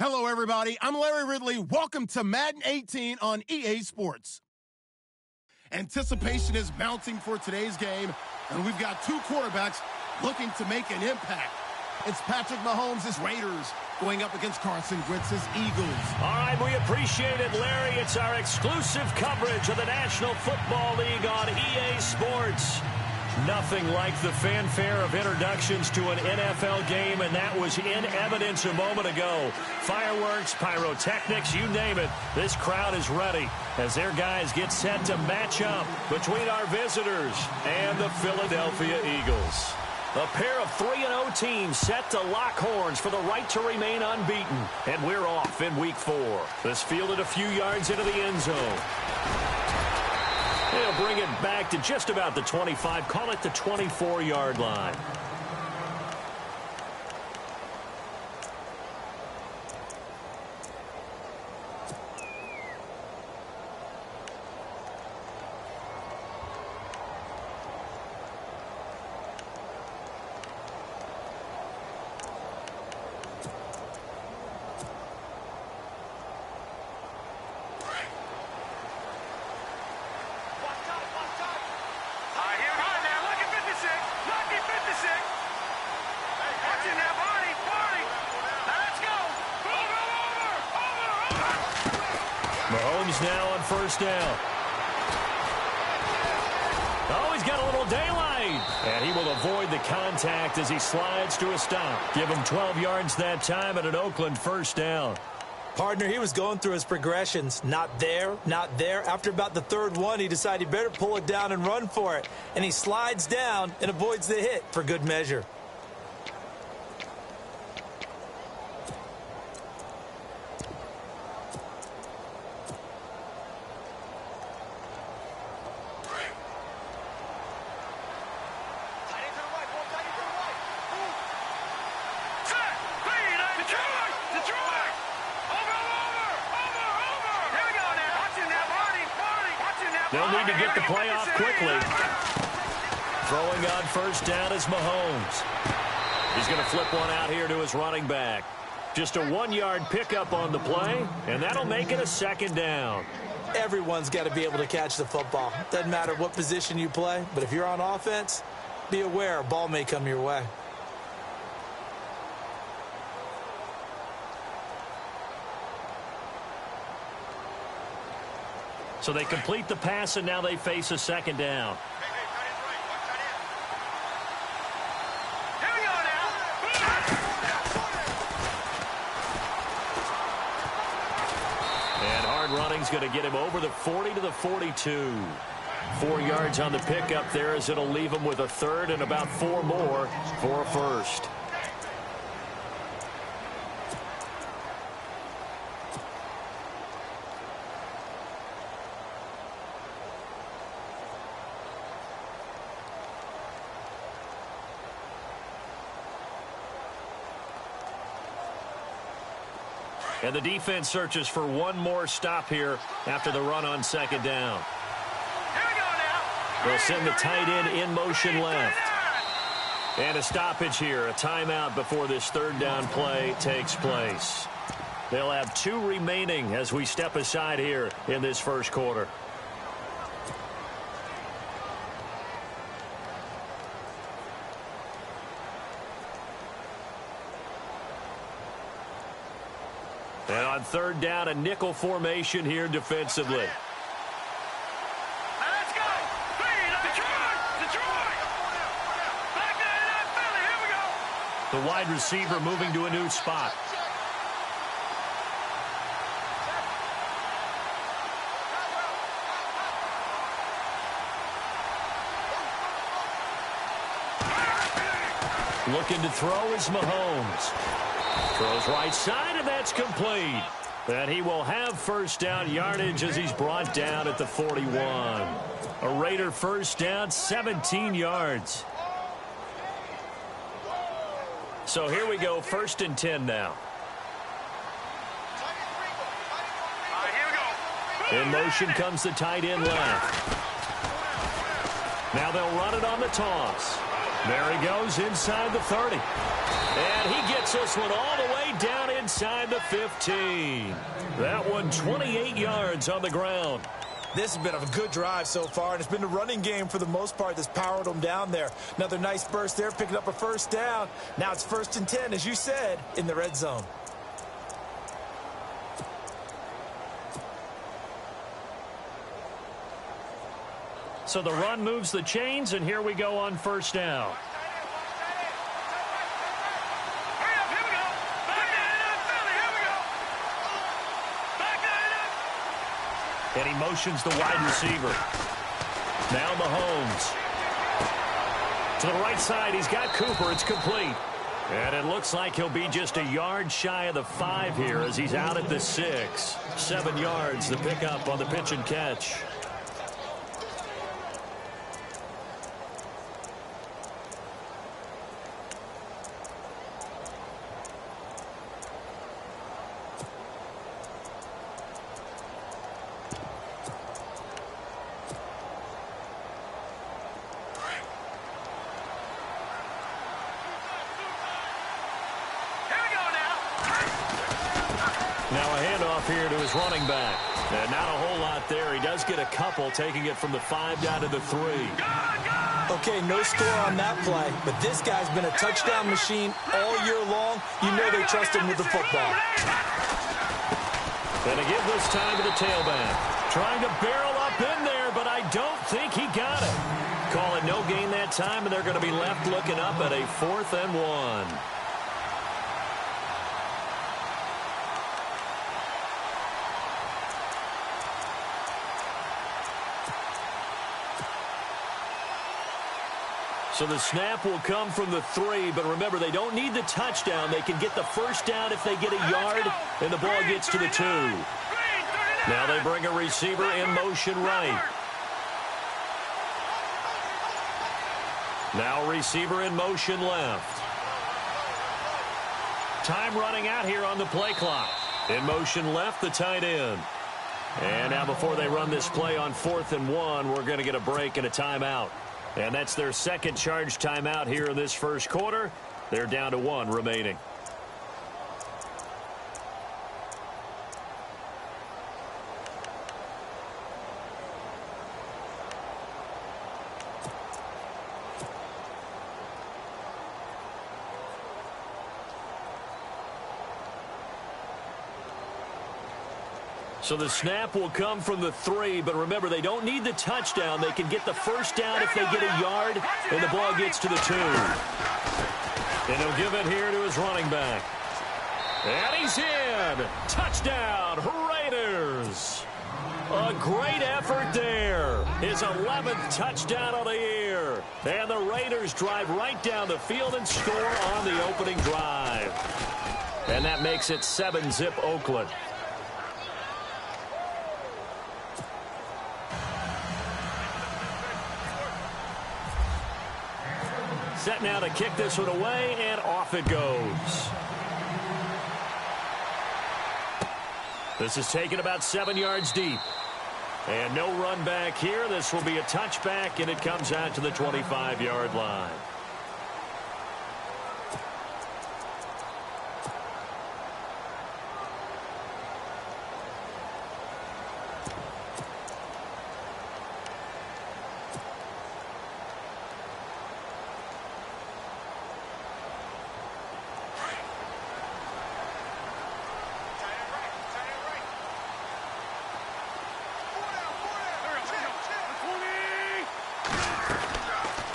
Hello, everybody. I'm Larry Ridley. Welcome to Madden 18 on EA Sports. Anticipation is mounting for today's game, and we've got two quarterbacks looking to make an impact. It's Patrick Mahomes' Raiders going up against Carson Wentz's Eagles. All right, we appreciate it, Larry. It's our exclusive coverage of the National Football League on EA Sports. Nothing like the fanfare of introductions to an NFL game, and that was in evidence a moment ago. Fireworks, pyrotechnics, you name it. This crowd is ready as their guys get set to match up between our visitors and the Philadelphia Eagles. A pair of 3-0 teams set to lock horns for the right to remain unbeaten. And we're off in Week 4. This fielded a few yards into the end zone. They'll bring it back to just about the 25, call it the 24-yard line. Mahomes now on first down. Oh, he's got a little daylight. And he will avoid the contact as he slides to a stop. Give him 12 yards that time at an Oakland first down. Partner, he was going through his progressions. Not there, not there. After about the third one, he decided he better pull it down and run for it. And he slides down and avoids the hit for good measure. They'll need to get the play off quickly. Throwing on first down is Mahomes. He's going to flip one out here to his running back. Just a 1-yard pickup on the play, and that'll make it a second down. Everyone's got to be able to catch the football. Doesn't matter what position you play, but if you're on offense, be aware a ball may come your way. So they complete the pass, and now they face a second down. And hard running's going to get him over the 40 to the 42. 4 yards on the pickup there as it'll leave him with a third and about 4 more for a first. And the defense searches for one more stop here after the run on second down. Here we go now. They'll send the tight end in motion left. And a stoppage here, a timeout before this third down play takes place. They'll have 2 remaining as we step aside here in this first quarter. And on third down, a nickel formation here defensively. Let's go. Detroit. Back there, Philly. Here we go. The wide receiver moving to a new spot. Looking to throw is Mahomes. Throws right side, and that's complete. And he will have first down yardage as he's brought down at the 41. A Raider first down, 17 yards. So here we go, 1st and 10 now. In motion comes the tight end left. Now they'll run it on the toss. There he goes inside the 30. And he gets this one all the way down inside the 15. That one 28 yards on the ground. This has been a good drive so far, and it's been the running game for the most part that's powered them down there. Another nice burst there, picking up a first down. Now it's 1st and 10, as you said, in the red zone. So the run moves the chains, and here we go on 1st down. And he motions the wide receiver. Now Mahomes. To the right side, he's got Cooper. It's complete. And it looks like he'll be just a yard shy of the 5 here as he's out at the 6. 7 yards the pickup on the pitch and catch. Now a handoff here to his running back. And not a whole lot there. He does get a couple, taking it from the 5 down to the 3. Okay, no score on that play, but this guy's been a touchdown machine all year long. You know they trust him with the football. And to give this time to the tailback. Trying to barrel up in there, but I don't think he got it. Call it no gain that time, and they're going to be left looking up at a 4th and 1. So the snap will come from the 3, but remember, they don't need the touchdown. They can get the first down if they get a yard, and the ball gets to the 2. Now they bring a receiver in motion right. Now receiver in motion left. Time running out here on the play clock. In motion left, the tight end. And now before they run this play on 4th and 1, we're going to get a break and a timeout. And that's their second charge timeout here in this first quarter. They're down to 1 remaining. So the snap will come from the 3, but remember, they don't need the touchdown. They can get the first down if they get a yard, and the ball gets to the 2. And he'll give it here to his running back. And he's in. Touchdown, Raiders. A great effort there. His 11th touchdown of the year. And the Raiders drive right down the field and score on the opening drive. And that makes it 7-zip Oakland. Set now to kick this one away, and off it goes. This is taken about 7 yards deep. And no run back here. This will be a touchback, and it comes out to the 25-yard line.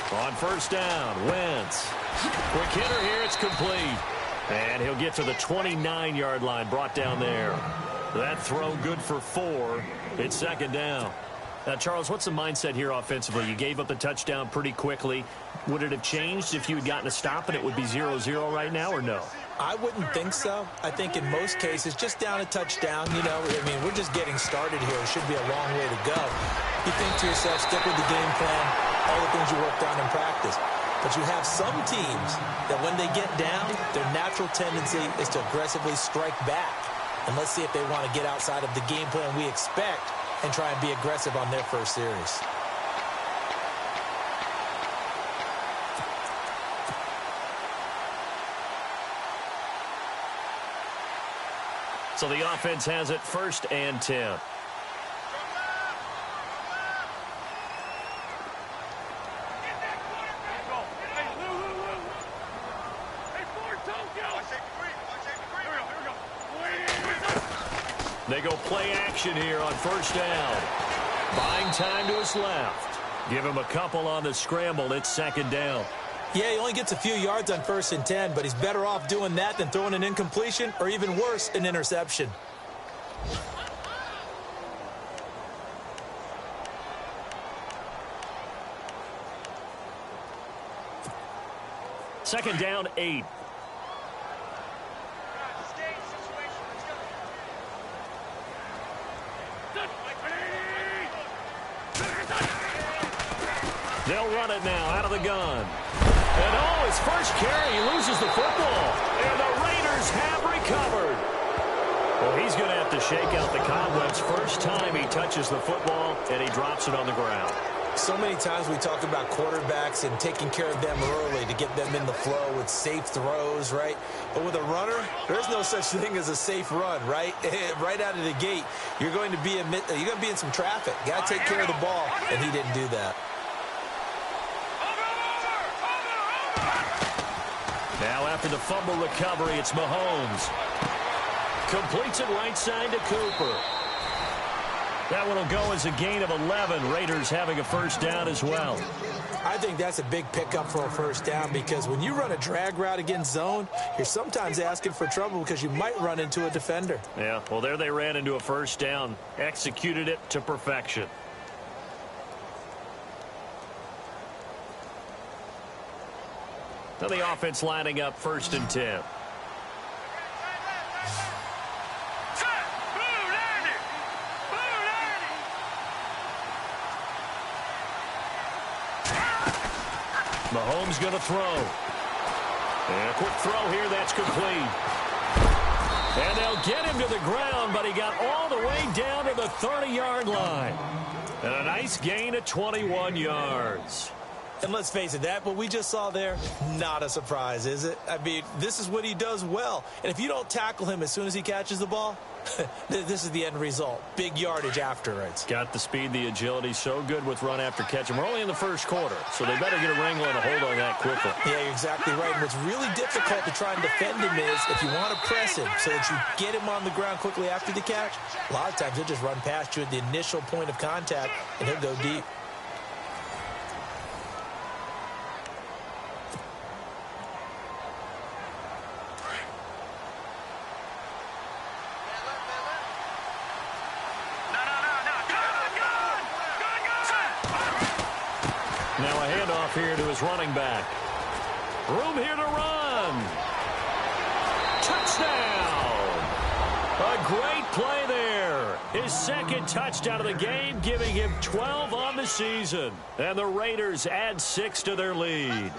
On 1st down, Wentz. Quick hitter here, it's complete. And he'll get to the 29-yard line, brought down there. That throw good for 4. It's 2nd down. Now, Charles, what's the mindset here offensively? You gave up the touchdown pretty quickly. Would it have changed if you had gotten a stop and it would be 0-0 right now, or no? I wouldn't think so. I think in most cases, just down a touchdown, you know, I mean, we're just getting started here. It should be a long way to go. You think to yourself, stick with the game plan, all the things you worked on in practice. But you have some teams that when they get down, their natural tendency is to aggressively strike back. And let's see if they want to get outside of the game plan we expect and try and be aggressive on their first series. So the offense has it 1st and 10. They go play action here on 1st down. Buying time to his left. Give him a couple on the scramble. It's 2nd down. Yeah, he only gets a few yards on 1st and 10, but he's better off doing that than throwing an incompletion or even worse, an interception. Second down, 8. They'll run it now out of the gun. And his first carry, he loses the football. And the Raiders have recovered. Well, he's going to have to shake out the cobwebs first time he touches the football, and he drops it on the ground. So many times we talk about quarterbacks and taking care of them early to get them in the flow with safe throws, right? But with a runner, there's no such thing as a safe run, right? Right out of the gate, you're going to be in some traffic. Got to take care of the ball, and he didn't do that. Now after the fumble recovery, it's Mahomes. Completes it right side to Cooper. That one will go as a gain of 11. Raiders having a 1st down as well. I think that's a big pickup for a 1st down because when you run a drag route against zone, you're sometimes asking for trouble because you might run into a defender. Yeah, well, there they ran into a 1st down. Executed it to perfection. Now the offense lining up 1st and 10. Mahomes going to throw. And a quick throw here, that's complete. And they'll get him to the ground, but he got all the way down to the 30-yard line. And a nice gain of 21 yards. And let's face it, what we just saw there, not a surprise, is it? I mean, this is what he does well. And if you don't tackle him as soon as he catches the ball, this is the end result. Big yardage afterwards. Got the speed, the agility, so good with run after catch. And we're only in the 1st quarter, so they better get a wrangle and a hold on that quickly. Yeah, you're exactly right. And what's really difficult to try and defend him is if you want to press him so that you get him on the ground quickly after the catch, a lot of times he'll just run past you at the initial point of contact, and he'll go deep. Now a handoff here to his running back. Room here to run. Touchdown. A great play there. His 2nd touchdown of the game, giving him 12 on the season. And the Raiders add 6 to their lead.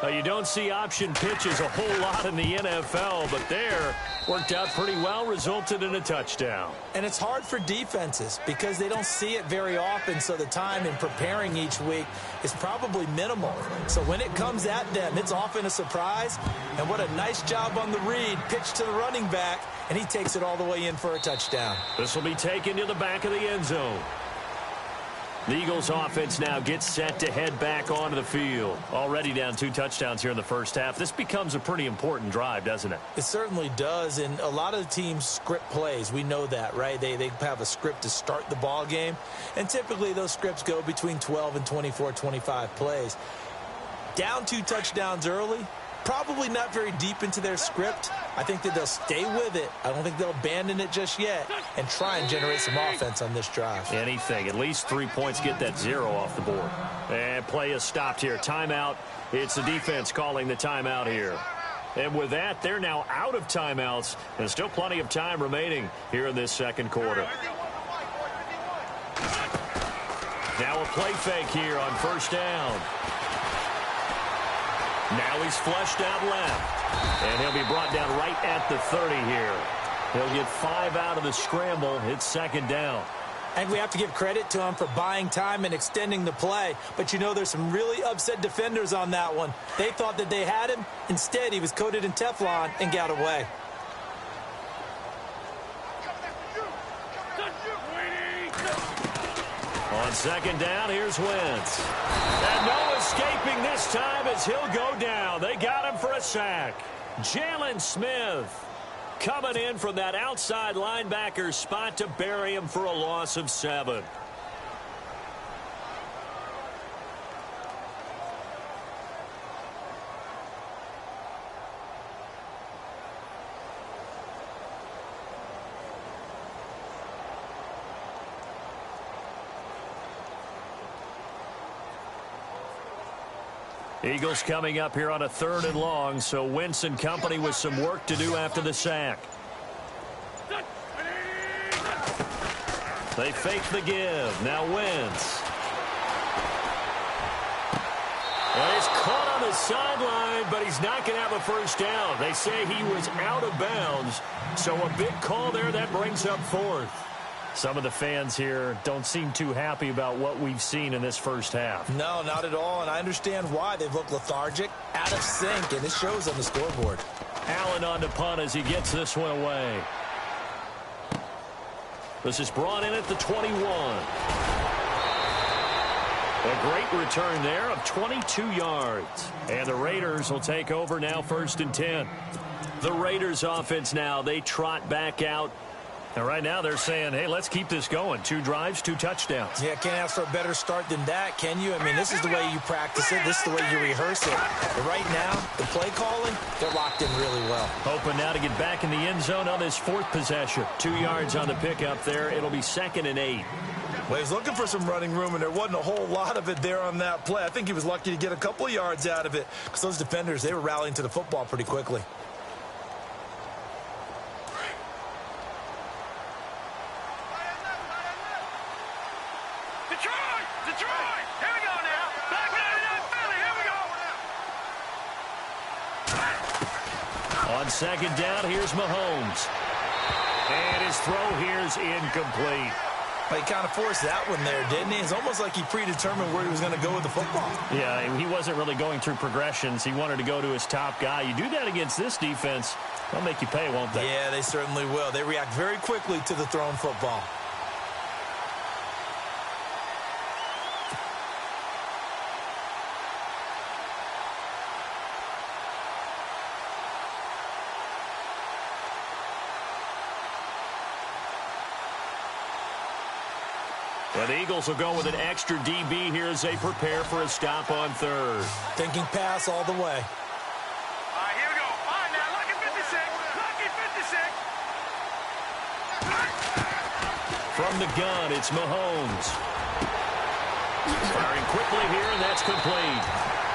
You don't see option pitches a whole lot in the NFL, but there worked out pretty well, resulted in a touchdown. And it's hard for defenses because they don't see it very often, so the time in preparing each week is probably minimal. So when it comes at them, it's often a surprise. And what a nice job on the read, pitch to the running back, and he takes it all the way in for a touchdown. This will be taken to the back of the end zone. The Eagles offense now gets set to head back onto the field. Already down 2 touchdowns here in the 1st half. This becomes a pretty important drive, doesn't it? It certainly does, and a lot of the teams script plays. We know that, right? They have a script to start the ball game, and typically those scripts go between 12 and 24, 25 plays. Down 2 touchdowns early, probably not very deep into their script. I think that they'll stay with it. I don't think they'll abandon it just yet and try and generate some offense on this drive. Anything. At least 3 points, get that 0 off the board. And play is stopped here. Timeout. It's the defense calling the timeout here. And with that, they're now out of timeouts. And still plenty of time remaining here in this 2nd quarter. Now a play fake here on 1st down. Now he's flushed out left. And he'll be brought down right at the 30 here. He'll get 5 out of the scramble. It's 2nd down. And we have to give credit to him for buying time and extending the play. But, you know, there's some really upset defenders on that one. They thought that they had him. Instead, he was coated in Teflon and got away. On second down, here's Wentz. And no escaping this time as he'll go down. They got him for a sack. Jalen Smith coming in from that outside linebacker spot to bury him for a loss of 7. Eagles coming up here on a 3rd and long, so Wentz and company with some work to do after the sack. They fake the give. Now Wentz. Well, he's caught on the sideline, but he's not going to have a first down. They say he was out of bounds, so a big call there that brings up 4th. Some of the fans here don't seem too happy about what we've seen in this first half. No, not at all, and I understand why. They've looked lethargic, out of sync, and it shows on the scoreboard. Allen on to punt as he gets this one away. This is brought in at the 21. A great return there of 22 yards. And the Raiders will take over now 1st and 10. The Raiders offense now, they trot back out. And right now they're saying, hey, let's keep this going. 2 drives, 2 touchdowns. Yeah, can't ask for a better start than that, can you? I mean, this is the way you practice it. This is the way you rehearse it. But right now, the play calling, they're locked in really well. Hoping now to get back in the end zone on this 4th possession. 2 yards on the pickup there. It'll be 2nd and 8. Well, he was looking for some running room, and there wasn't a whole lot of it there on that play. I think he was lucky to get a couple of yards out of it because those defenders, they were rallying to the football pretty quickly. Detroit! Here we go now! Back out of Philly! Here we go! On second down, here's Mahomes. And his throw here's incomplete. Well, he kind of forced that one there, didn't he? It's almost like he predetermined where he was going to go with the football. Yeah, he wasn't really going through progressions. He wanted to go to his top guy. You do that against this defense, they'll make you pay, won't they? Yeah, they certainly will. They react very quickly to the thrown football. Well, the Eagles will go with an extra DB here as they prepare for a stop on 3rd. Thinking pass all the way. All right, here we go. All right, now, lucky 56. Lucky 56. From the gun, it's Mahomes. Firing quickly here, and that's complete.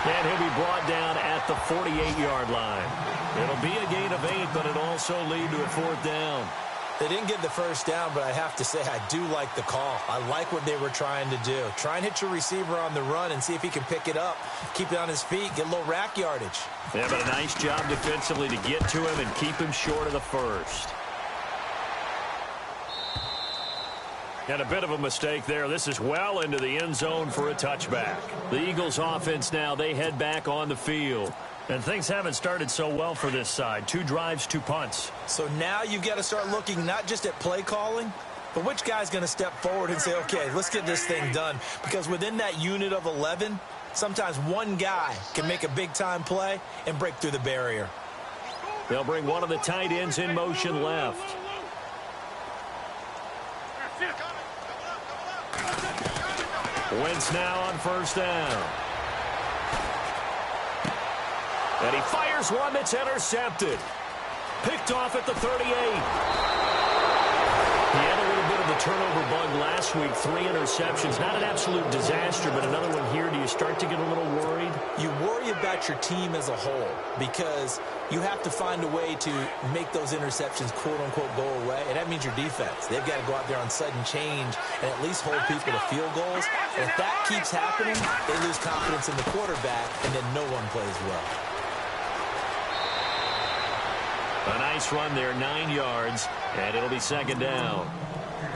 And he'll be brought down at the 48-yard line. It'll be a gain of 8, but it'll also lead to a 4th down. They didn't get the first down, but I have to say I do like the call. I like what they were trying to do. Try and hit your receiver on the run and see if he can pick it up. Keep it on his feet, get a little rack yardage. Yeah, but a nice job defensively to get to him and keep him short of the first. And a bit of a mistake there. This is well into the end zone for a touchback. The Eagles offense now, they head back on the field. And things haven't started so well for this side. 2 drives, 2 punts. So now you've got to start looking not just at play calling, but which guy's going to step forward and say, okay, let's get this thing done. Because within that unit of 11, sometimes one guy can make a big-time play and break through the barrier. They'll bring one of the tight ends in motion left. Wentz now on 1st down. And he fires one that's intercepted. Picked off at the 38. He had a little bit of the turnover bug last week. 3 interceptions. Not an absolute disaster, but another one here. Do you start to get a little worried? You worry about your team as a whole because you have to find a way to make those interceptions, quote-unquote, go away. And that means your defense. They've got to go out there on sudden change and at least hold people to field goals. And if that keeps happening, they lose confidence in the quarterback, and then no one plays well. A nice run there, 9 yards, and it'll be 2nd down.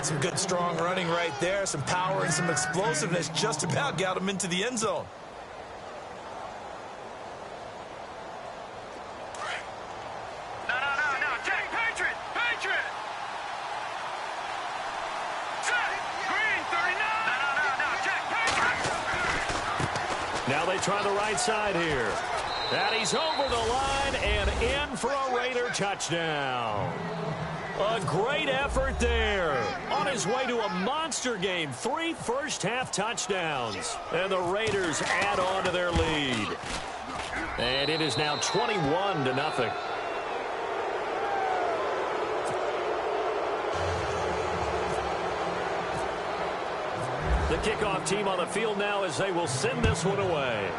Some good, strong running right there. Some power and some explosiveness just about got him into the end zone. No. Jay, Patriot. Set. Green, 39. No. try the right side here. And he's over the line and in for a Raider touchdown. A great effort there. On his way to a monster game. 3 first-half touchdowns. And the Raiders add on to their lead. And it is now 21-0. The kickoff team on the field now as they will send this one away.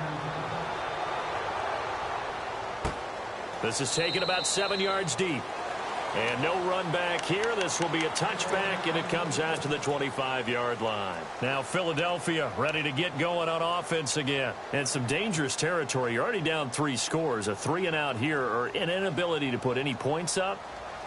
This is taken about 7 yards deep. And no run back here. This will be a touchback, and it comes out to the 25-yard line. Now Philadelphia ready to get going on offense again. And some dangerous territory. You're already down 3 scores. A 3-and-out here or an inability to put any points up.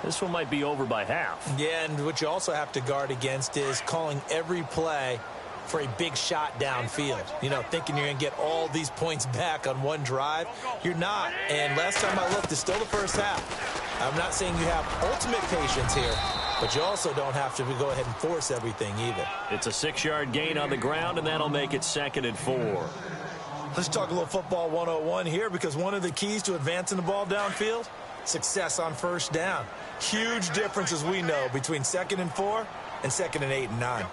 This one might be over by half. Yeah, and what you also have to guard against is calling every play for a big shot downfield. You know, thinking you're going to get all these points back on one drive. You're not. And last time I looked, it's still the first half. I'm not saying you have ultimate patience here, but you also don't have to go ahead and force everything either. It's a 6-yard gain on the ground, and that'll make it 2nd and 4. Let's talk a little football 101 here, because one of the keys to advancing the ball downfield, success on first down. Huge difference, as we know, between 2nd and 4 and 2nd and 8 and 9.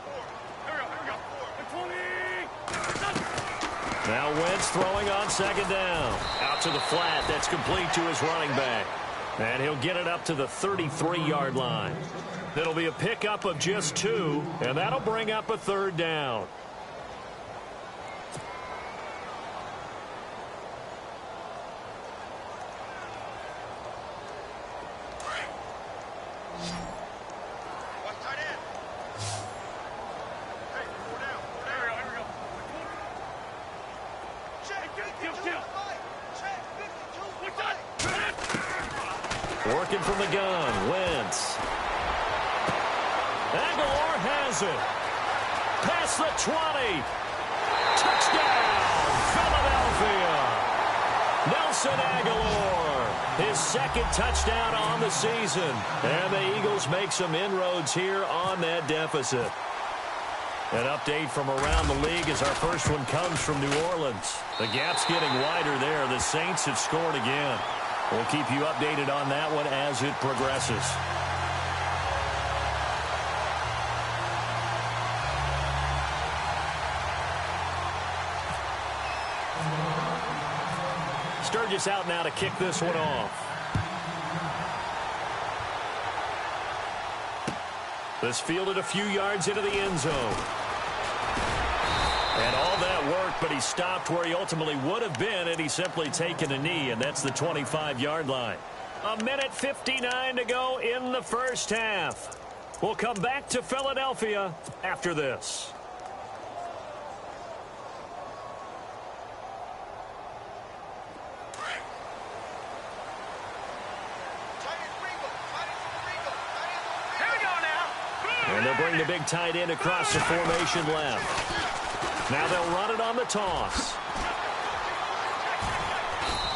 Now Wentz throwing on 2nd down. Out to the flat. That's complete to his running back. And he'll get it up to the 33-yard line. It'll be a pickup of just 2, and that'll bring up a 3rd down. Working from the gun, Wentz. Aguilar has it. Past the 20. Touchdown, Philadelphia. Nelson Aguilar, his 2nd touchdown on the season. And the Eagles make some inroads here on that deficit. An update from around the league as our first one comes from New Orleans. The gap's getting wider there. The Saints have scored again. We'll keep you updated on that one as it progresses. Sturgis out now to kick this one off. This fielded a few yards into the end zone. And all that worked, but he stopped where he ultimately would have been had he simply taken a knee, and that's the 25-yard line. 1:59 to go in the first half. We'll come back to Philadelphia after this. And they'll bring the big tight end across the formation left. Now they'll run it on the toss.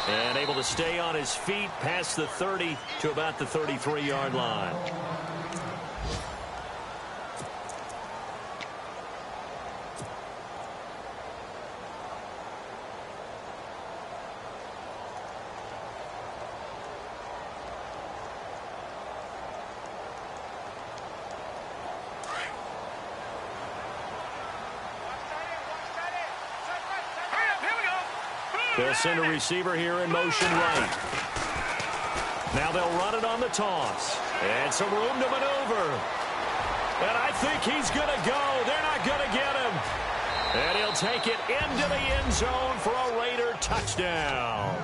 And able to stay on his feet past the 30 to about the 33-yard line. They'll send a receiver here in motion right. Now they'll run it on the toss. And some room to maneuver. And I think he's going to go. They're not going to get him. And he'll take it into the end zone for a Raider touchdown.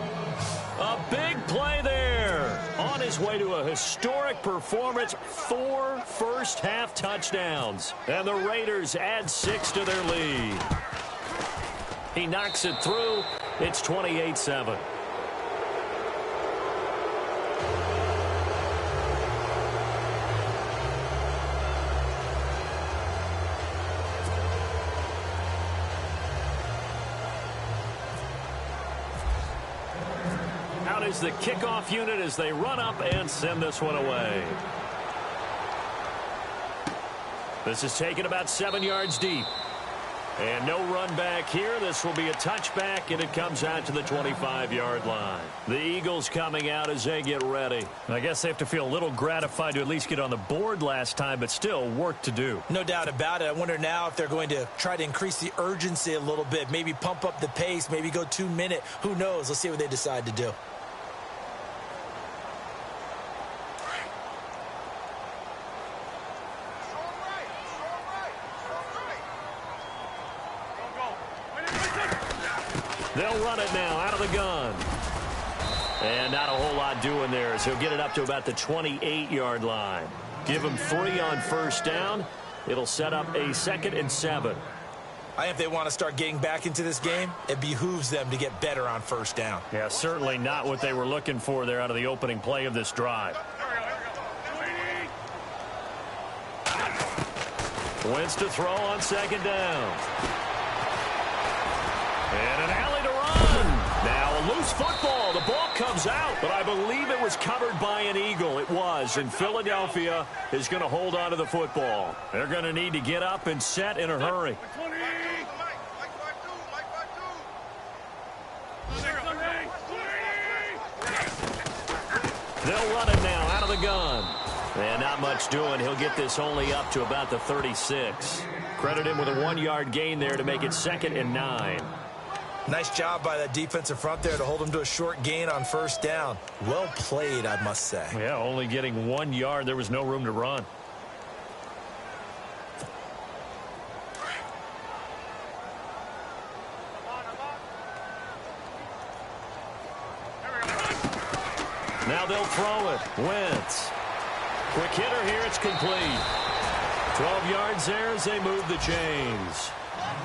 A big play there. On his way to a historic performance, 4 first-half touchdowns. And the Raiders add 6 to their lead. He knocks it through. It's 28-7. Out is the kickoff unit as they run up and send this one away. This is taken about 7 yards deep. And no run back here. This will be a touchback, and it comes out to the 25-yard line. The Eagles coming out as they get ready. I guess they have to feel a little gratified to at least get on the board last time, but still work to do. No doubt about it. I wonder now if they're going to try to increase the urgency a little bit, maybe pump up the pace, maybe go 2-minute. Who knows? Let's see what they decide to do. They'll run it now out of the gun. And not a whole lot doing there, so he'll get it up to about the 28-yard line. Give him 3 on first down. It'll set up a 2nd and 7. I think if they want to start getting back into this game, it behooves them to get better on first down. Yeah, certainly not what they were looking for there out of the opening play of this drive. Wentz to throw on 2nd down. And an alley to run. Now a loose football. The ball comes out, but I believe it was covered by an Eagle. It was, and Philadelphia is going to hold on to the football. They're going to need to get up and set in a hurry. They'll run it now out of the gun. And not much doing. He'll get this only up to about the 36. Credit him with a 1-yard gain there to make it 2nd and 9. Nice job by that defensive front there to hold him to a short gain on first down. Well played, I must say. Yeah, only getting 1 yard. There was no room to run. Now they'll throw it. Wentz. Quick hitter here. It's complete. 12 yards there as they move the chains.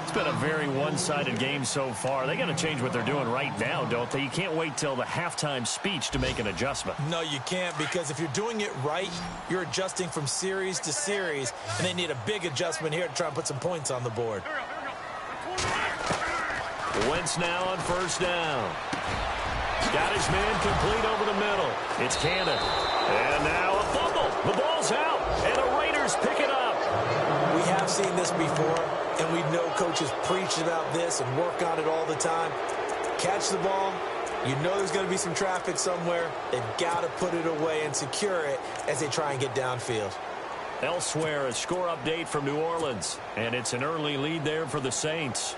It's been a very one-sided game so far. They got to change what they're doing right now, don't they? You can't wait till the halftime speech to make an adjustment. No, you can't, because if you're doing it right, you're adjusting from series to series, and they need a big adjustment here to try and put some points on the board. Wentz now on first down. Got his man complete over the middle. It's Cannon. And now a fumble. The ball's out, and the Raiders pick it up. We have seen this before, and we know coaches preach about this and work on it all the time. Catch the ball. You know there's going to be some traffic somewhere. They've got to put it away and secure it as they try and get downfield. Elsewhere, a score update from New Orleans, and it's an early lead there for the Saints.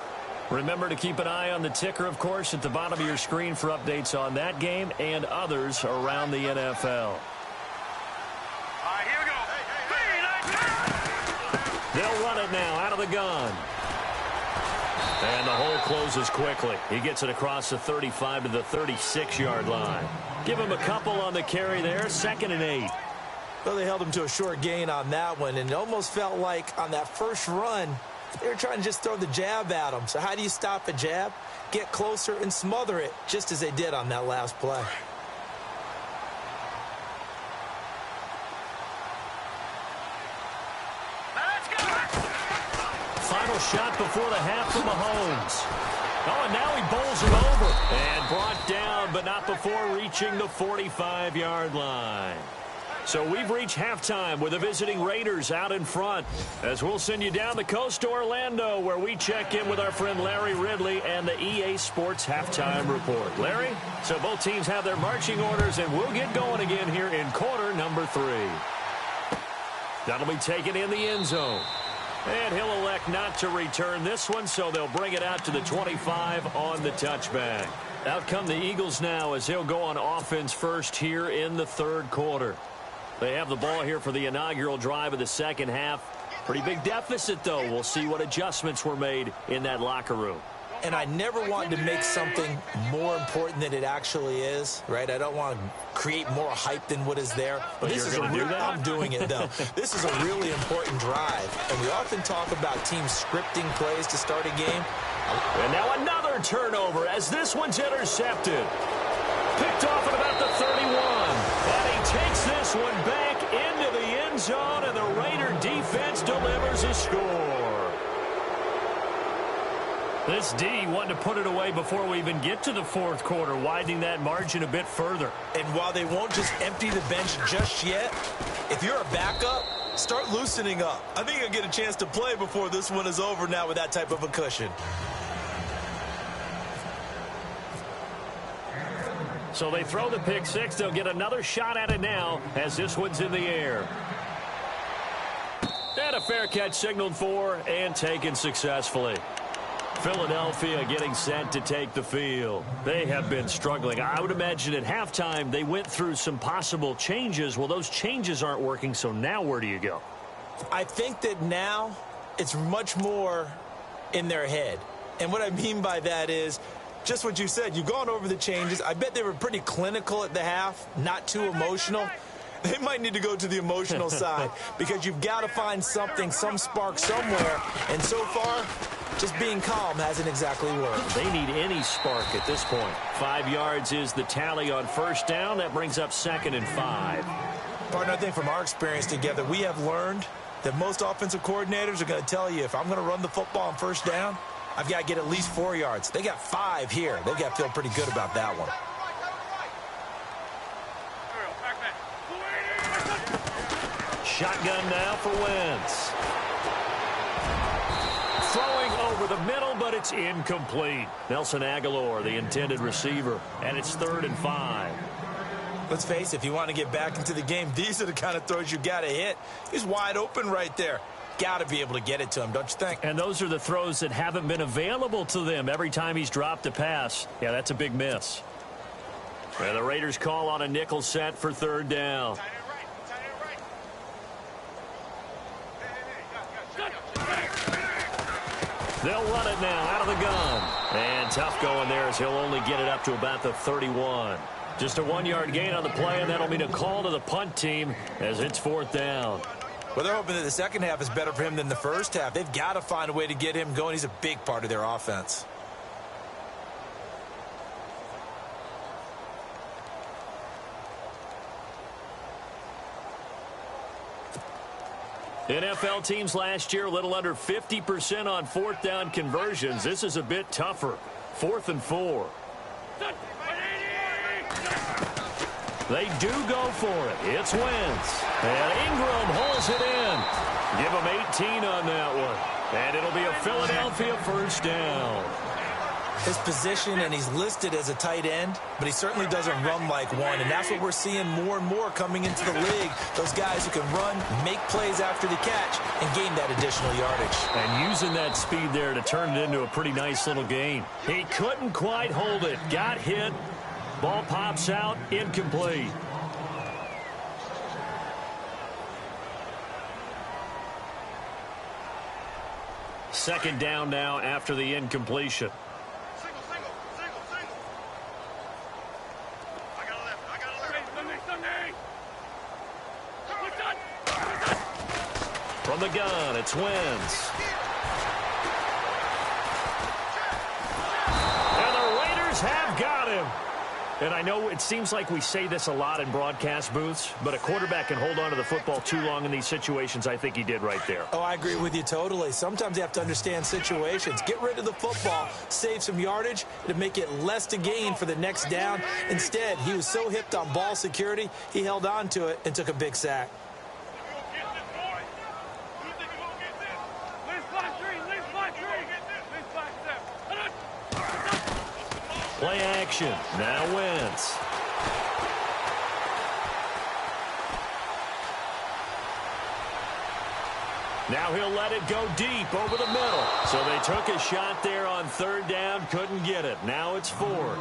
Remember to keep an eye on the ticker, of course, at the bottom of your screen for updates on that game and others around the NFL. Here we go. They'll run it now out of the gun. And the hole closes quickly. He gets it across the 35 to the 36-yard line. Give him a couple on the carry there, 2nd and 8. Well, they held him to a short gain on that one, and it almost felt like on that first run, they were trying to just throw the jab at him. So how do you stop a jab? Get closer and smother it, just as they did on that last play. Final shot before the half for Mahomes. Oh, and now he bowls him over. And brought down, but not before reaching the 45-yard line. So we've reached halftime with the visiting Raiders out in front, as we'll send you down the coast to Orlando, where we check in with our friend Larry Ridley and the EA Sports Halftime Report. Larry, so both teams have their marching orders, and we'll get going again here in quarter number 3. That'll be taken in the end zone. And he'll elect not to return this one, so they'll bring it out to the 25 on the touchback. Out come the Eagles now as they'll go on offense first here in the third quarter. They have the ball here for the inaugural drive of the second half. Pretty big deficit, though. We'll see what adjustments were made in that locker room. And I never wanted to make something more important than it actually is, right? I don't want to create more hype than what is there. But this is a real, I'm doing it, though. This is a really important drive. And we often talk about teams scripting plays to start a game. And now another turnover as this one's intercepted. Picked off at about the 31. And he takes this one back into the end zone, and the Raider defense delivers a score. This D wanted to put it away before we even get to the fourth quarter, widening that margin a bit further. And while they won't just empty the bench just yet, if you're a backup, Start loosening up. I think you'll get a chance to play before this one is over now with that type of a cushion. So they throw the pick six. They'll get another shot at it now as this one's in the air. And a fair catch signaled for and taken successfully. Philadelphia getting set to take the field. They have been struggling. I would imagine at halftime they went through some possible changes. Well, those changes aren't working, so now where do you go? I think that now it's much more in their head. And what I mean by that is just what you said. You've gone over the changes. I bet they were pretty clinical at the half, not too emotional. They might need to go to the emotional side because you've got to find something, some spark somewhere. And so far, just being calm hasn't exactly worked. They need any spark at this point. 5 yards is the tally on first down. That brings up 2nd and 5. Partner, I think from our experience together, we have learned that most offensive coordinators are going to tell you, if I'm going to run the football on first down, I've got to get at least 4 yards. They got 5 here. They've got to feel pretty good about that one. Shotgun now for Wentz. Throwing over the middle, but it's incomplete. Nelson Aguilar, the intended receiver, and it's 3rd and 5. Let's face it, if you want to get back into the game, these are the kind of throws you got to hit. He's wide open right there. Got to be able to get it to him, don't you think? And those are the throws that haven't been available to them every time he's dropped a pass. Yeah, that's a big miss. And the Raiders call on a nickel set for 3rd down. They'll run it now out of the gun. And tough going there as he'll only get it up to about the 31. Just a 1-yard gain on the play, and that'll mean a call to the punt team as it's 4th down. Well, they're hoping that the second half is better for him than the first half. They've got to find a way to get him going. He's a big part of their offense. NFL teams last year a little under 50% on 4th down conversions. This is a bit tougher. 4th and 4. They do go for it. It's Wentz. And Ingram holds it in. Give him 18 on that one. And it'll be a Philadelphia first down. His position, and he's listed as a tight end, but he certainly doesn't run like one, and that's what we're seeing more and more coming into the league. Those guys who can run, make plays after the catch, and gain that additional yardage. And using that speed there to turn it into a pretty nice little gain. He couldn't quite hold it. Got hit. Ball pops out. Incomplete. Second down now after the incompletion. From the gun, it's Wentz. And the Raiders have got him. And I know it seems like we say this a lot in broadcast booths, but a quarterback can hold on to the football too long in these situations. I think he did right there. Oh, I agree with you totally. Sometimes you have to understand situations. Get rid of the football, save some yardage to make it less to gain for the next down. Instead, he was so hipped on ball security, he held on to it and took a big sack. Play action. Now Wentz. Now he'll let it go deep over the middle. So they took a shot there on 3rd down, couldn't get it. Now it's 4th.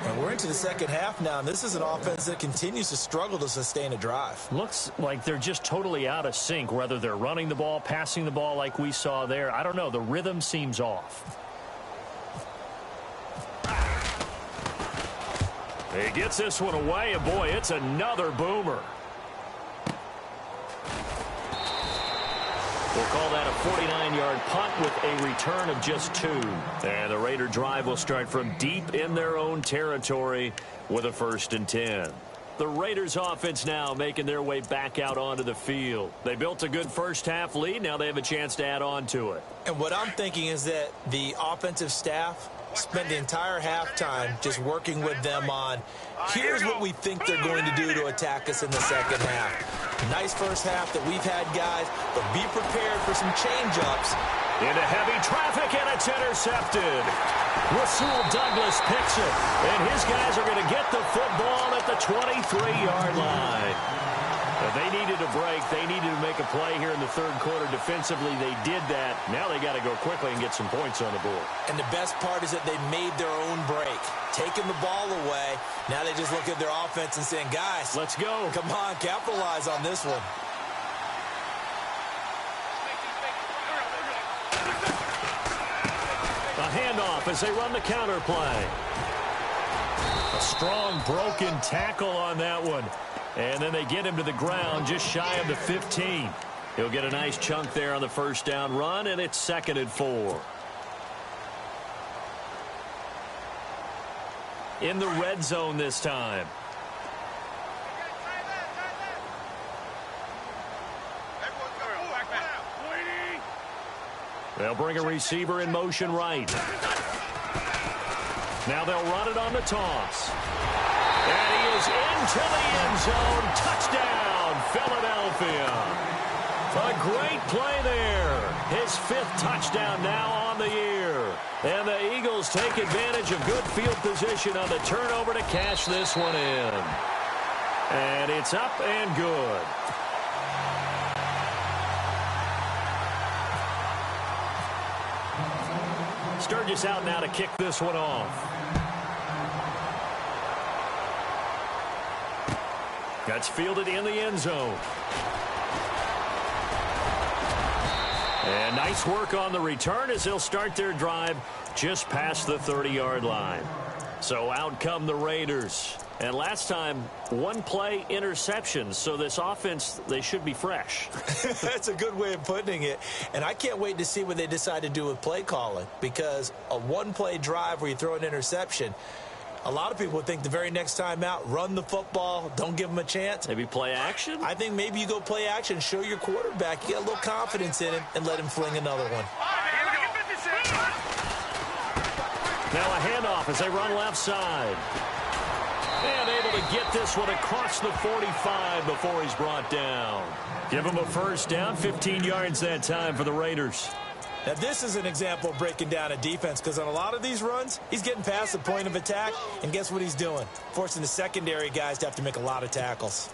And we're into the second half now, and this is an offense that continues to struggle to sustain a drive. Looks like they're just totally out of sync, whether they're running the ball, passing the ball like we saw there. I don't know. The rhythm seems off. He gets this one away, and boy, it's another boomer. We'll call that a 49-yard punt with a return of just 2. And the Raider drive will start from deep in their own territory with a 1st and 10. The Raiders offense now making their way back out onto the field. They built a good first half lead. Now they have a chance to add on to it. And what I'm thinking is that the offensive staff spent the entire halftime just working with them on, here's what we think they're going to do to attack us in the second half. Nice first half that we've had, guys, but be prepared for some change-ups. Into heavy traffic, and it's intercepted. Rasul Douglas picks it, and his guys are going to get the football at the 23-yard line. But they needed a break. They needed to make a play here in the third quarter. Defensively, they did that. Now they got to go quickly and get some points on the board. And the best part is that they made their own break, taking the ball away. Now they just look at their offense and saying, guys, let's go. Come on, capitalize on this one. A handoff as they run the counter play. A strong broken tackle on that one. And then they get him to the ground just shy of the 15. He'll get a nice chunk there on the first down run, and it's 2nd and 4. In the red zone this time. They'll bring a receiver in motion right. Now they'll run it on the toss. And he is into the end zone. Touchdown, Philadelphia. A great play there. His 5th touchdown now on the year. And the Eagles take advantage of good field position on the turnover to cash this one in. And it's up and good. Sturgis out now to kick this one off. That's fielded in the end zone. And nice work on the return as they'll start their drive just past the 30-yard line. So out come the Raiders. And last time, 1-play interception. So this offense, they should be fresh. That's a good way of putting it. And I can't wait to see what they decide to do with play calling. Because a 1-play drive where you throw an interception, a lot of people would think the very next time out, run the football, don't give them a chance. Maybe play action? I think maybe you go play action, show your quarterback, you get a little confidence in him, and let him fling another one. Now a handoff as they run left side. And able to get this one across the 45 before he's brought down. Give him a first down, 15 yards that time for the Raiders. Now, this is an example of breaking down a defense because on a lot of these runs, he's getting past the point of attack, and guess what he's doing? Forcing the secondary guys to have to make a lot of tackles.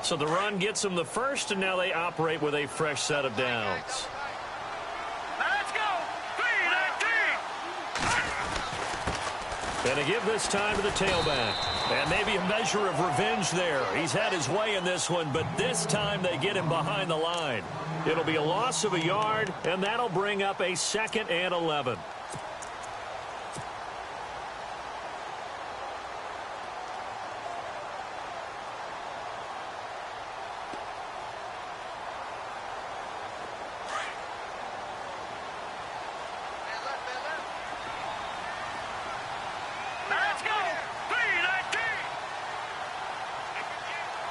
So the run gets them the first, and now they operate with a fresh set of downs. Let's go! 3-19! And to give this time to the tailback. And maybe a measure of revenge there. He's had his way in this one, but this time they get him behind the line. It'll be a loss of a yard, and that'll bring up a 2nd and 11.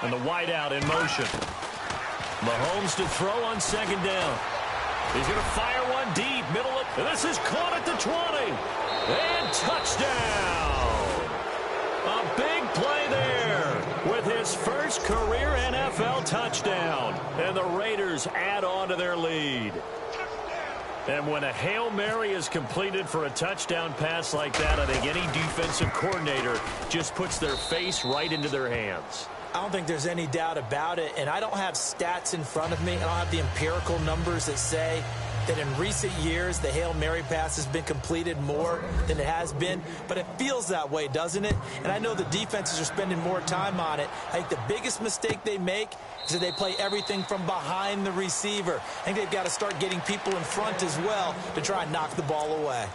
And the wideout in motion. Mahomes to throw on 2nd down. He's going to fire one deep, middle of, and this is caught at the 20. And touchdown. A big play there with his first career NFL touchdown. And the Raiders add on to their lead. And when a Hail Mary is completed for a touchdown pass like that, I think any defensive coordinator just puts their face right into their hands. I don't think there's any doubt about it, and I don't have stats in front of me. I don't have the empirical numbers that say that in recent years the Hail Mary pass has been completed more than it has been, but it feels that way, doesn't it? And I know the defenses are spending more time on it. I think the biggest mistake they make is that they play everything from behind the receiver. I think they've got to start getting people in front as well to try and knock the ball away.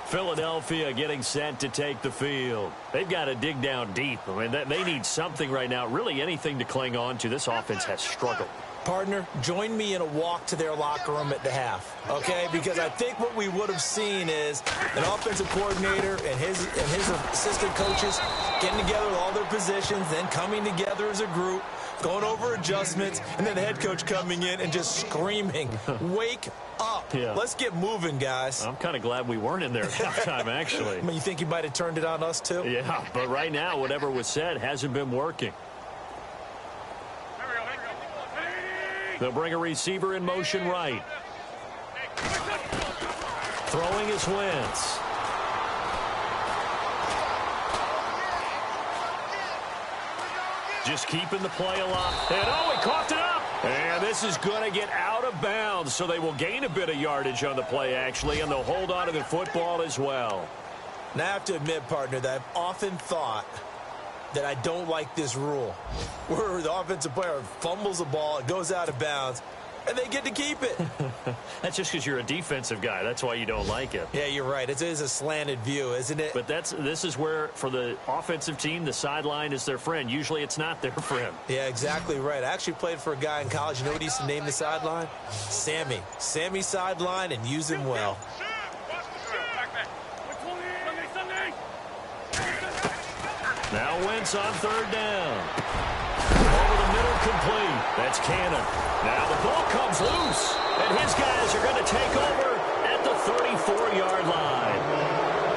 Philadelphia getting set to take the field. They've got to dig down deep. I mean, they need something right now, really anything to cling on to. This offense has struggled. Partner, join me in a walk to their locker room at the half, okay? Because I think what we would have seen is an offensive coordinator and his assistant coaches getting together with all their positions, then coming together as a group, going over adjustments, and then the head coach coming in and just screaming, wake up. Yeah. Let's get moving, guys. I'm kind of glad we weren't in there at halftime, actually. I mean, you think he might have turned it on us, too? Yeah, but right now, whatever was said hasn't been working. They'll bring a receiver in motion right. Throwing is Wentz. Just keeping the play alive. And he coughed it up. And this is going to get out of bounds, so they will gain a bit of yardage on the play, actually, and they'll hold on to the football as well. Now, I have to admit, partner, that I've often thought that I don't like this rule, where the offensive player fumbles the ball, it goes out of bounds, and they get to keep it. That's just because you're a defensive guy. That's why you don't like it. Yeah, you're right. It is a slanted view, isn't it? But this is where, for the offensive team, the sideline is their friend. Usually it's not their friend. Yeah, exactly right. I actually played for a guy in college. You know what he used to name the sideline? Sammy. Sammy sideline, and use him well. Now Wentz on third down. Over the middle, complete. That's Cannon. Now the ball comes loose, and his guys are going to take over at the 34-yard line.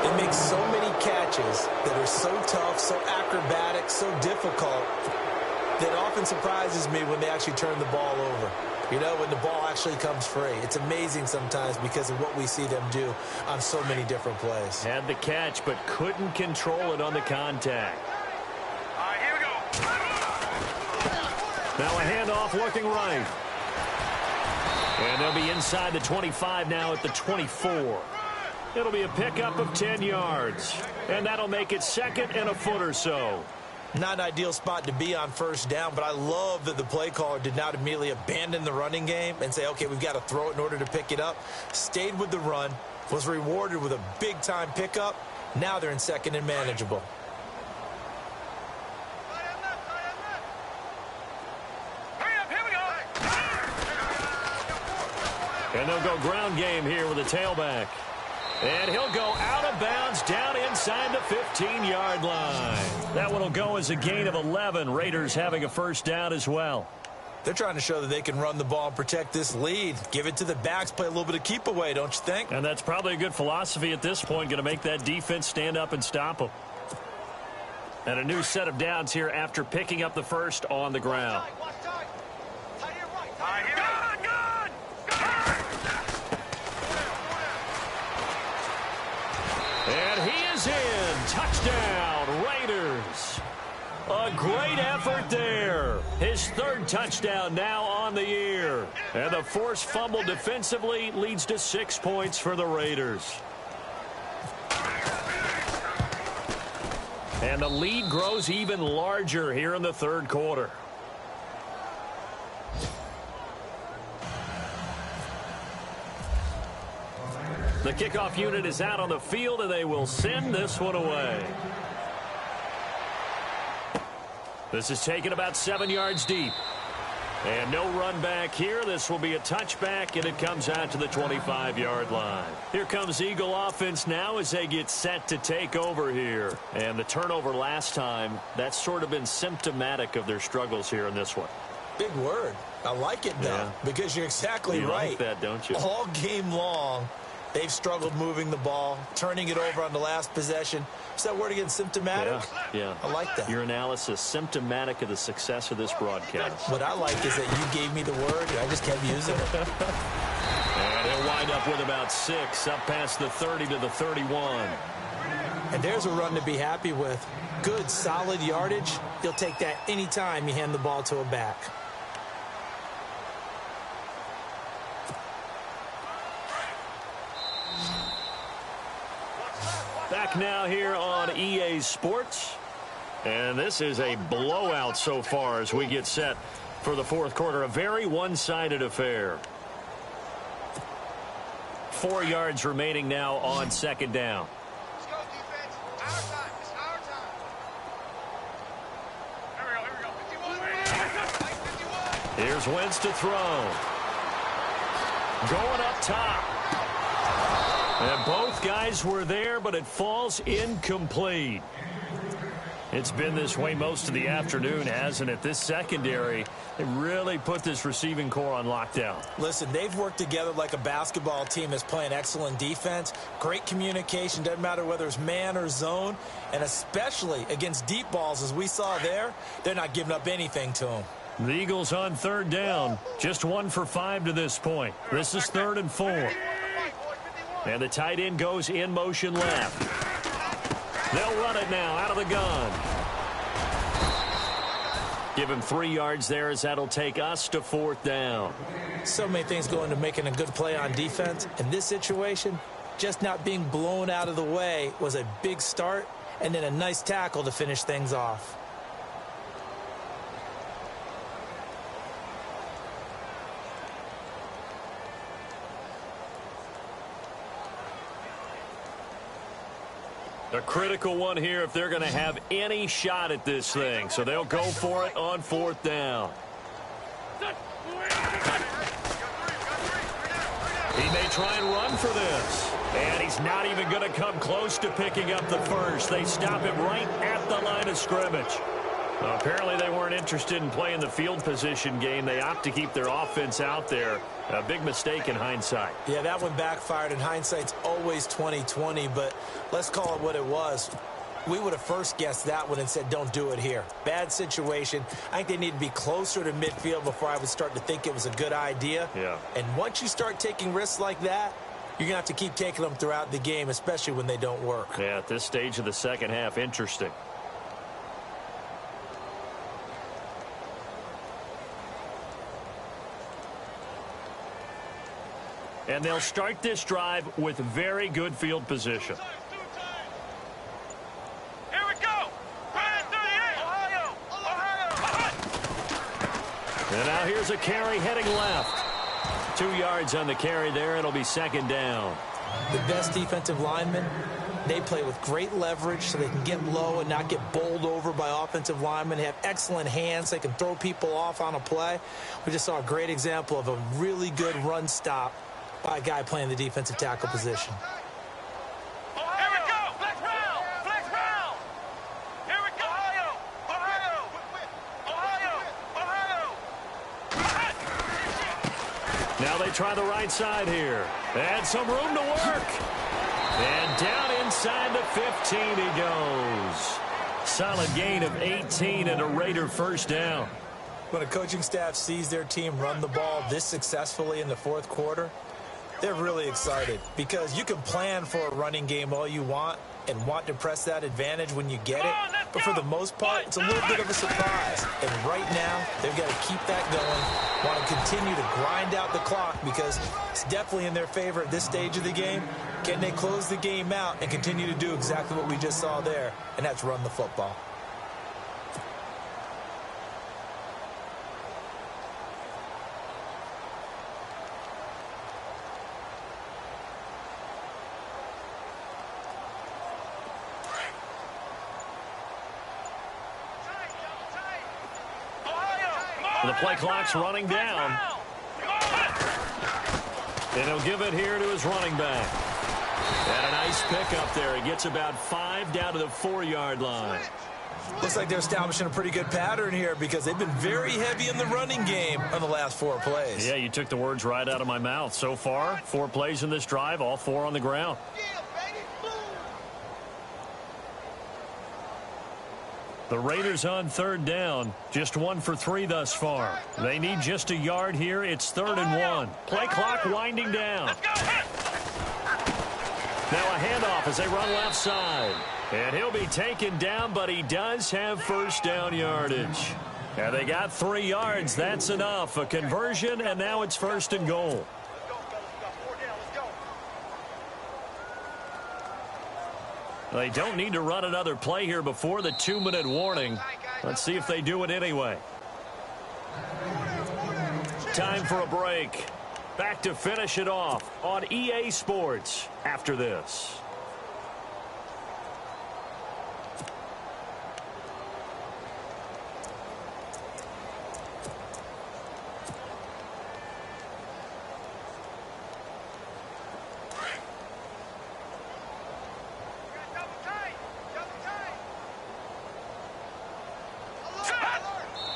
They make so many catches that are so tough, so acrobatic, so difficult, that often surprises me when they actually turn the ball over. You know, when the ball actually comes free. It's amazing sometimes because of what we see them do on so many different plays. Had the catch, but couldn't control it on the contact. All right, here we go. Now a handoff looking right. And they'll be inside the 25 now at the 24. It'll be a pickup of 10 yards. And that'll make it second and a foot or so. Not an ideal spot to be on first down, but I love that the play caller did not immediately abandon the running game and say, okay, we've got to throw it in order to pick it up. Stayed with the run, was rewarded with a big-time pickup. Now they're in second and manageable. And they'll go ground game here with a tailback. And he'll go out of bounds down inside the 15-yard line. That one will go as a gain of 11. Raiders having a first down as well. They're trying to show that they can run the ball and protect this lead. Give it to the backs, play a little bit of keep away, don't you think? And that's probably a good philosophy at this point, going to make that defense stand up and stop them. And a new set of downs here after picking up the first on the ground. And he is in. Touchdown, Raiders. A great effort there. His third touchdown now on the year. And the forced fumble defensively leads to 6 points for the Raiders. And the lead grows even larger here in the third quarter. The kickoff unit is out on the field, and they will send this one away. This is taken about 7 yards deep. And no run back here. This will be a touchback, and it comes out to the 25-yard line. Here comes Eagle offense now as they get set to take over here. And the turnover last time, that's sort of been symptomatic of their struggles here in this one. Big word. I like it, though, Yeah. because you're exactly You right. like that, don't you? All game long, they've struggled moving the ball, turning it over on the last possession. Is that word again, symptomatic? Yeah. I like that. Your analysis, symptomatic of the success of this broadcast. What I like is that you gave me the word, and I just kept using it. And he'll wind up with about 6, up past the 30 to the 31. And there's a run to be happy with. Good, solid yardage. You'll take that anytime you hand the ball to a back. Back now here on EA Sports. And this is a blowout so far as we get set for the fourth quarter. A very one-sided affair. 4 yards remaining now on second down. Let's go, defense. Our time. It's our time. Here we go. 51. Here's Wentz to throw. Going up top. And both guys were there, but it falls incomplete. It's been this way most of the afternoon, hasn't it? This secondary, they really put this receiving core on lockdown. Listen, they've worked together like a basketball team that's playing excellent defense. Great communication, doesn't matter whether it's man or zone. And especially against deep balls, as we saw there, they're not giving up anything to them. The Eagles on third down. Just 1 for 5 to this point. This is 3rd and 4. And the tight end goes in motion left. They'll run it now out of the gun. Give him 3 yards there as that'll take us to 4th down. So many things go into making a good play on defense. In this situation, just not being blown out of the way was a big start, and then a nice tackle to finish things off. A critical one here if they're going to have any shot at this thing. So they'll go for it on 4th down. He may try and run for this. And he's not even going to come close to picking up the first. They stop him right at the line of scrimmage. Apparently they weren't interested in playing the field position game. They opt to keep their offense out there. A big mistake in hindsight. Yeah, that one backfired. In hindsight's always 20/20, but let's call it what it was. We would have first guessed that one and said, don't do it here. Bad situation. I think they need to be closer to midfield before I would start to think it was a good idea. Yeah. And once you start taking risks like that, you're going to have to keep taking them throughout the game, especially when they don't work. Yeah, at this stage of the second half, interesting. And they'll start this drive with very good field position. Here we go. Ohio. And now here's a carry heading left. 2 yards on the carry there. It'll be 2nd down. The best defensive linemen, they play with great leverage so they can get low and not get bowled over by offensive linemen. They have excellent hands. They can throw people off on a play. We just saw a great example of a really good run stop by a guy playing the defensive tackle position. Here we go. Flex round. Here we go. Ohio. Now they try the right side here. They had some room to work. And down inside the 15 he goes. Solid gain of 18 and a Raider first down. When a coaching staff sees their team run the ball this successfully in the 4th quarter, they're really excited because you can plan for a running game all you want and want to press that advantage when you get it. But for the most part, it's a little bit of a surprise. And right now, they've got to keep that going, want to continue to grind out the clock because it's definitely in their favor at this stage of the game. Can they close the game out and continue to do exactly what we just saw there, and that's run the football? The play clock's running down. And he'll give it here to his running back. And a nice pickup there. He gets about 5 down to the 4-yard line. Looks like they're establishing a pretty good pattern here because they've been very heavy in the running game on the last 4 plays. Yeah, you took the words right out of my mouth. So far, 4 plays in this drive, all 4 on the ground. The Raiders on 3rd down. Just 1 for 3 thus far. They need just a yard here. It's 3rd and 1. Play clock winding down. Now a handoff as they run left side. And he'll be taken down, but he does have first down yardage. And they got 3 yards. That's enough. A conversion, and now it's 1st and goal. They don't need to run another play here before the 2-minute warning. Let's see if they do it anyway. Time for a break. Back to finish it off on EA Sports after this.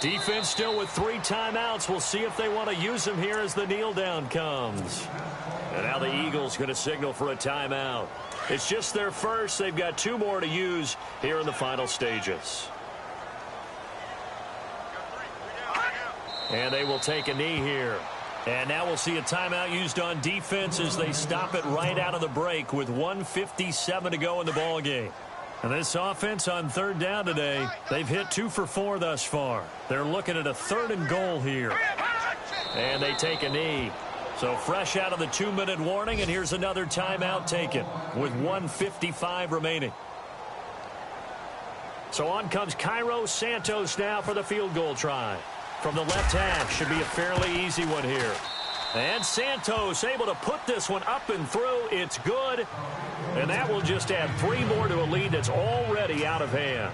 Defense still with 3 timeouts. We'll see if they want to use them here as the kneel down comes. And now the Eagles going to signal for a timeout. It's just their first. They've got 2 more to use here in the final stages. And they will take a knee here. And now we'll see a timeout used on defense as they stop it right out of the break with 1:57 to go in the ball game. And this offense on 3rd down today, they've hit 2 for 4 thus far. They're looking at a 3rd and goal here. And they take a knee. So fresh out of the 2-minute warning, and here's another timeout taken with 1:55 remaining. So on comes Cairo Santos now for the field goal try. From the left half, should be a fairly easy one here. And Santos able to put this one up and through. It's good. And that will just add 3 more to a lead that's already out of hand.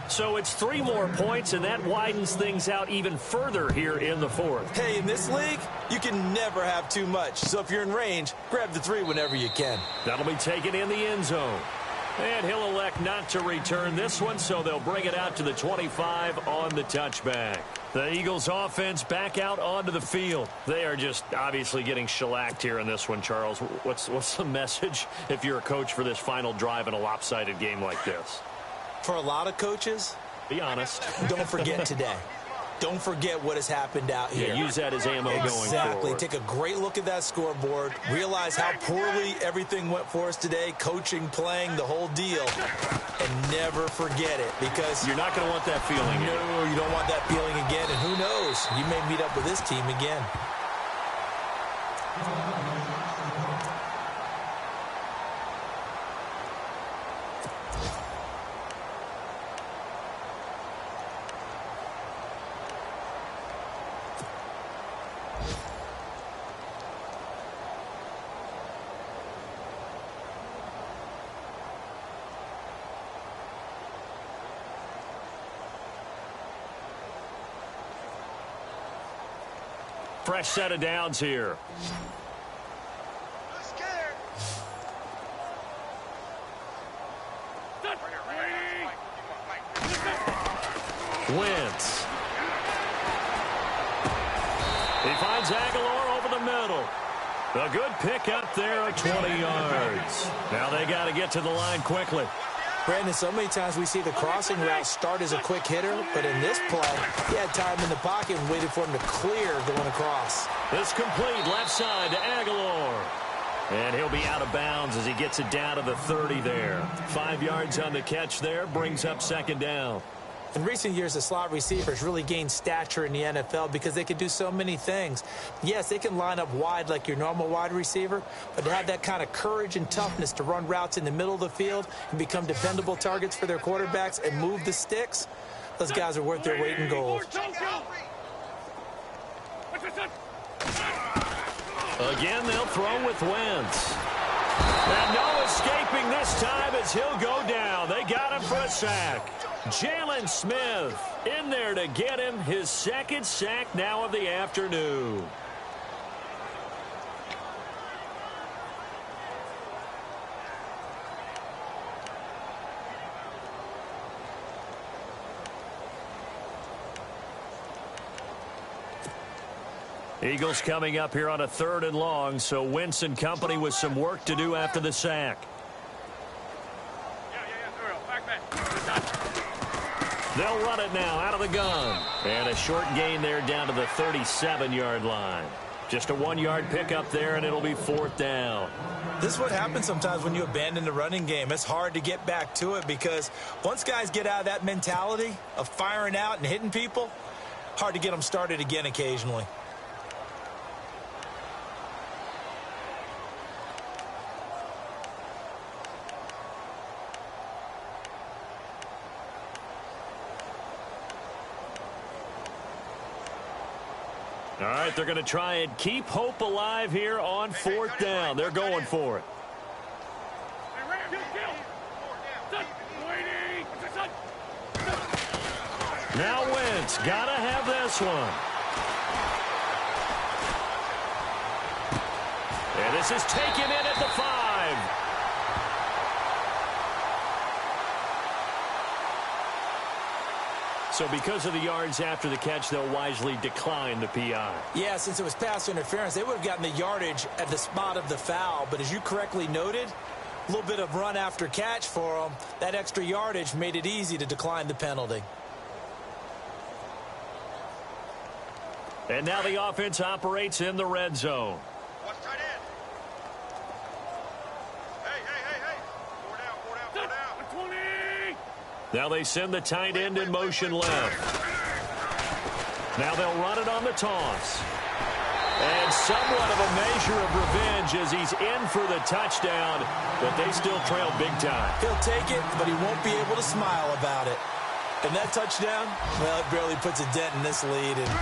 So it's 3 more points, and that widens things out even further here in the 4th. Hey, in this league, you can never have too much. So if you're in range, grab the 3 whenever you can. That'll be taken in the end zone. And he'll elect not to return this one, so they'll bring it out to the 25 on the touchback. The Eagles offense back out onto the field. They are just obviously getting shellacked here in this one, Charles. What's the message if you're a coach for this final drive in a lopsided game like this? For a lot of coaches, be honest. Don't forget today. Don't forget what has happened out here. Yeah, use that as ammo going forward. Exactly. Take a great look at that scoreboard. Realize how poorly everything went for us today. Coaching, playing, the whole deal. And never forget it, because you're not going to want that feeling. No, you don't want that feeling again. And who knows? You may meet up with this team again. Fresh set of downs here. Wentz. He finds Aguilar over the middle. A good pick up there at 20 yards. Now they got to get to the line quickly. Brandon, so many times we see the crossing route start as a quick hitter, but in this play, he had time in the pocket and waited for him to clear going across. This complete left side to Aguilar. And he'll be out of bounds as he gets it down to the 30 there. 5 yards on the catch there, brings up 2nd down. In recent years, the slot receivers really gained stature in the NFL because they can do so many things. Yes, they can line up wide like your normal wide receiver, but to have that kind of courage and toughness to run routes in the middle of the field and become dependable targets for their quarterbacks and move the sticks, those guys are worth their weight in gold. Again, they'll throw with Wentz. And no escaping this time as he'll go down. They got him for a sack. Jalen Smith in there to get him his 2nd sack now of the afternoon. Eagles coming up here on a 3rd and long, so Wentz and company with some work to do after the sack. They'll run it now out of the gun. And a short gain there down to the 37-yard line. Just a 1-yard pickup there, and it'll be 4th down. This is what happens sometimes when you abandon the running game. It's hard to get back to it because once guys get out of that mentality of firing out and hitting people, hard to get them started again occasionally. All right, they're going to try and keep hope alive here on 4th down. They're going for it. Now Wentz, got to have this one. And this is taken in at the 5. So because of the yards after the catch, they'll wisely decline the PI. Yeah, since it was pass interference, they would have gotten the yardage at the spot of the foul. But as you correctly noted, a little bit of run after catch for them. That extra yardage made it easy to decline the penalty. And now the offense operates in the red zone. Watch tight end. Hey. 4 down. 20. Now they send the tight end in motion left. Now they'll run it on the toss. And somewhat of a measure of revenge as he's in for the touchdown, but they still trail big time. He'll take it, but he won't be able to smile about it. And that touchdown, well, it barely puts a dent in this lead. And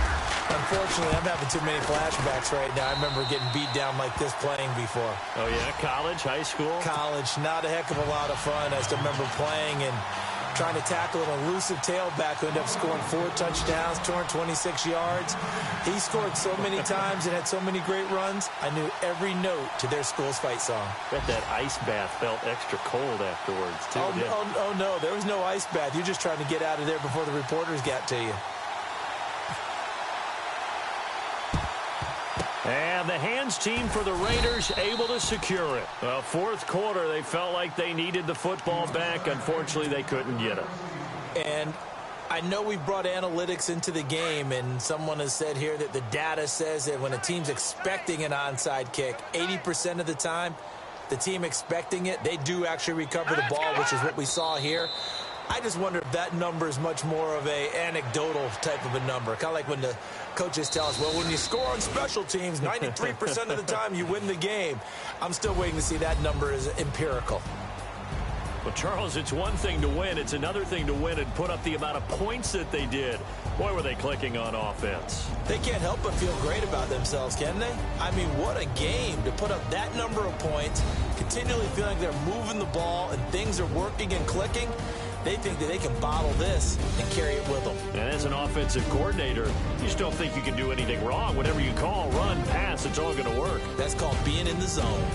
unfortunately, I'm having too many flashbacks right now. I remember getting beat down like this playing before. Oh, yeah? College, high school? College, not a heck of a lot of fun. I still remember playing and trying to tackle an elusive tailback who ended up scoring 4 touchdowns, 226 yards. He scored so many times and had so many great runs, I knew every note to their school's fight song. Bet that ice bath felt extra cold afterwards, too. Oh, no, there was no ice bath. You're just trying to get out of there before the reporters got to you. And the hands team for the Raiders able to secure it. Well, fourth quarter, they felt like they needed the football back. Unfortunately, they couldn't get it. And I know we brought analytics into the game, and someone has said here that the data says that when a team's expecting an onside kick, 80% of the time, the team expecting it, they do actually recover the ball, which is what we saw here. I just wonder if that number is much more of a anecdotal type of a number. Kind of like when the coaches tell us, well, when you score on special teams, 93% of the time you win the game. I'm still waiting to see that number is empirical. Well, Charles, it's one thing to win. It's another thing to win and put up the amount of points that they did. Boy, were they clicking on offense. They can't help but feel great about themselves, can they? I mean, what a game to put up that number of points, continually feeling they're moving the ball and things are working and clicking. They think that they can bottle this and carry it with them. And as an offensive coordinator, you just don't think you can do anything wrong. Whatever you call, run, pass, it's all going to work. That's called being in the zone.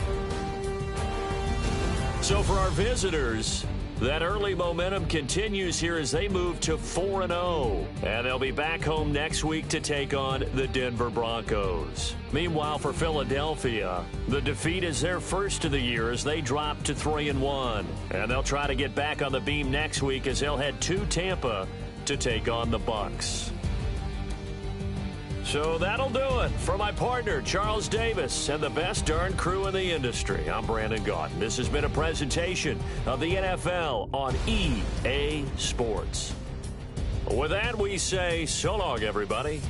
So for our visitors, that early momentum continues here as they move to 4-0. And they'll be back home next week to take on the Denver Broncos. Meanwhile, for Philadelphia, the defeat is their first of the year as they drop to 3-1. And they'll try to get back on the beam next week as they'll head to Tampa to take on the Bucs. So that'll do it. For my partner, Charles Davis, and the best darn crew in the industry, I'm Brandon Gaudin. This has been a presentation of the NFL on EA Sports. With that, we say so long, everybody.